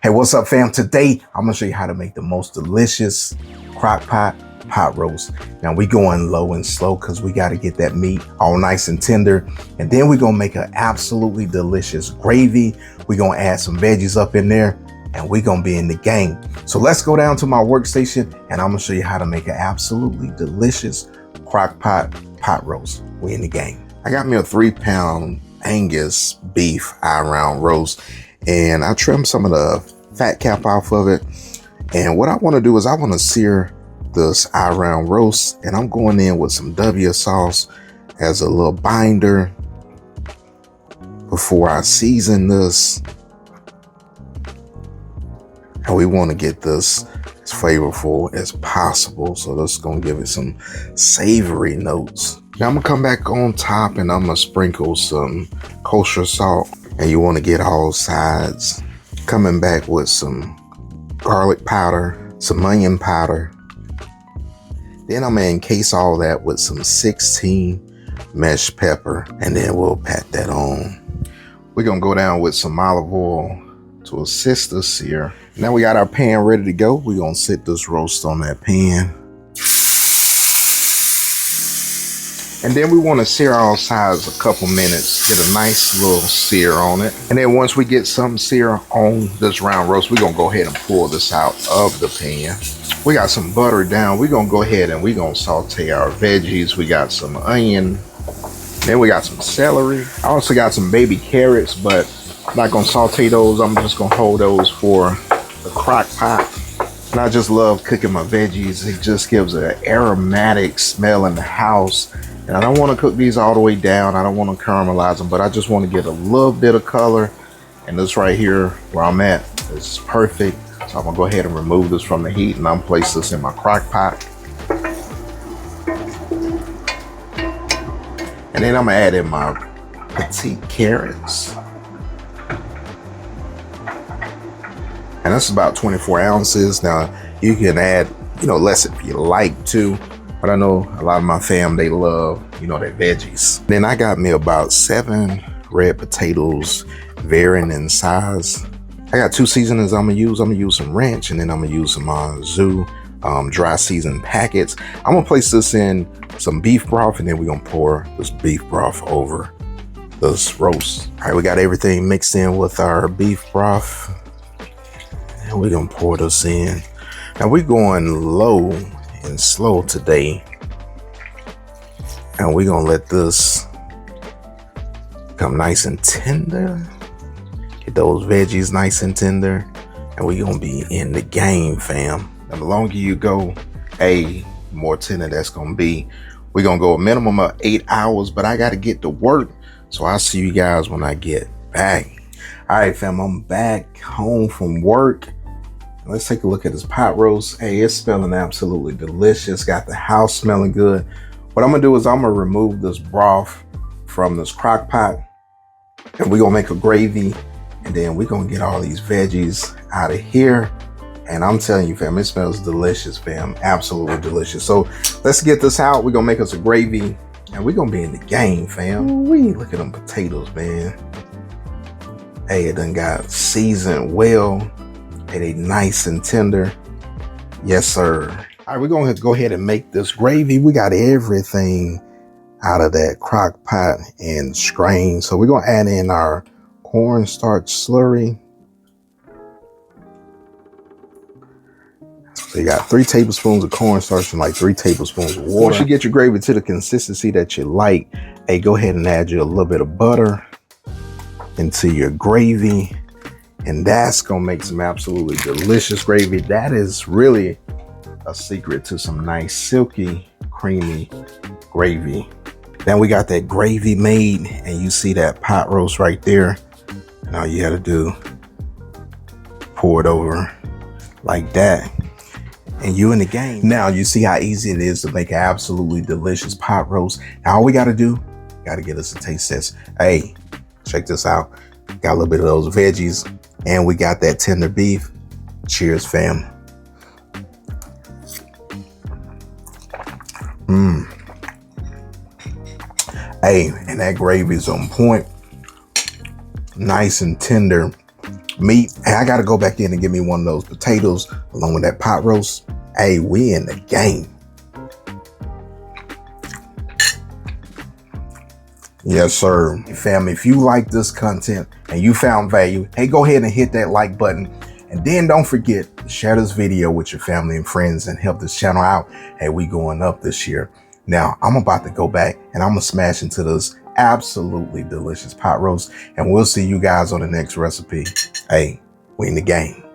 Hey, what's up, fam? Today, I'm gonna show you how to make the most delicious crock-pot pot roast. Now we going low and slow because we got to get that meat all nice and tender. And then we're gonna make an absolutely delicious gravy. We're gonna add some veggies up in there and we're gonna be in the game. So let's go down to my workstation and I'm gonna show you how to make an absolutely delicious crock-pot pot roast. We in the game. I got me a 3-pound Angus beef eye-round roast. And I trimmed some of the fat cap off of it. And what I want to do is I want to sear this eye-round roast. And I'm going in with some W sauce as a little binder before I season this. And we want to get this as flavorful as possible. So that's going to give it some savory notes. Now I'm going to come back on top and I'm going to sprinkle some kosher salt. And you want to get all sides. Coming back with some garlic powder, some onion powder. Then I'm gonna encase all that with some 16 meshed pepper, and then we'll pat that on. We're gonna go down with some olive oil to assist us sear. Now we got our pan ready to go. We're gonna sit this roast on that pan. And then we want to sear all sides a couple minutes, get a nice little sear on it. And then once we get some sear on this round roast, we're going to go ahead and pull this out of the pan. We got some butter down. We're going to go ahead and we're going to saute our veggies. We got some onion. Then we got some celery. I also got some baby carrots, but I'm not going to saute those. I'm just going to hold those for the crock pot. And I just love cooking my veggies. It just gives an aromatic smell in the house. And I don't want to cook these all the way down. I don't want to caramelize them, but I just want to get a little bit of color. And this right here where I'm at is perfect. So I'm gonna go ahead and remove this from the heat and I'm place this in my crock pot. And then I'm gonna add in my Petite carrots. And that's about 24 ounces. Now you can add, less if you like to. But I know a lot of my fam, they love, their veggies. Then I got me about 7 red potatoes, varying in size. I got 2 seasonings I'm gonna use. I'm gonna use some ranch and then I'm gonna use some Au Jus dry seasoned packets. I'm gonna place this in some beef broth and then we're gonna pour this beef broth over this roast. All right, we got everything mixed in with our beef broth. And we're gonna pour this in. Now we're going low and slow today, and we're gonna let this become nice and tender, get those veggies nice and tender, and we're gonna be in the game, fam. And the longer you go, the more tender that's gonna be. We're gonna go a minimum of 8 hours, but I gotta get to work, so I'll see you guys when I get back. All right, fam, I'm back home from work. Let's take a look at this pot roast. Hey, it's smelling absolutely delicious. Got the house smelling good. What I'm gonna do is I'm gonna remove this broth from this crock pot and we're gonna make a gravy and then we're gonna get all these veggies out of here. And I'm telling you, fam, it smells delicious, fam. Absolutely delicious. So let's get this out. We're gonna make us a gravy and we're gonna be in the game, fam. Look at them potatoes, man. Hey, it done got seasoned well. Hey, they nice and tender. Yes, sir. All right, we're going to go ahead and make this gravy. We got everything out of that crock pot and strained. So we're going to add in our cornstarch slurry. So you got 3 tablespoons of cornstarch and like 3 tablespoons of water. Once you get your gravy to the consistency that you like, hey, go ahead and add you a little bit of butter into your gravy. And that's gonna make some absolutely delicious gravy. That is really a secret to some nice, silky, creamy gravy. Then we got that gravy made and you see that pot roast right there. And all you gotta do, pour it over like that. And you in the game. Now you see how easy it is to make an absolutely delicious pot roast. Now all we gotta do, gotta get us a taste test. Hey, check this out. Got a little bit of those veggies. And we got that tender beef. Cheers, fam. Hey, and that gravy's on point. Nice and tender. meat. Hey, I gotta go back in and get me one of those potatoes along with that pot roast. Hey, we in the game. Yes, sir. Family, if you like this content and you found value, hey, go ahead and hit that like button. And then don't forget to share this video with your family and friends and help this channel out. Hey, we going up this year. Now, I'm about to go back and I'm going to smash into this absolutely delicious pot roast. And we'll see you guys on the next recipe. Hey, we in the game.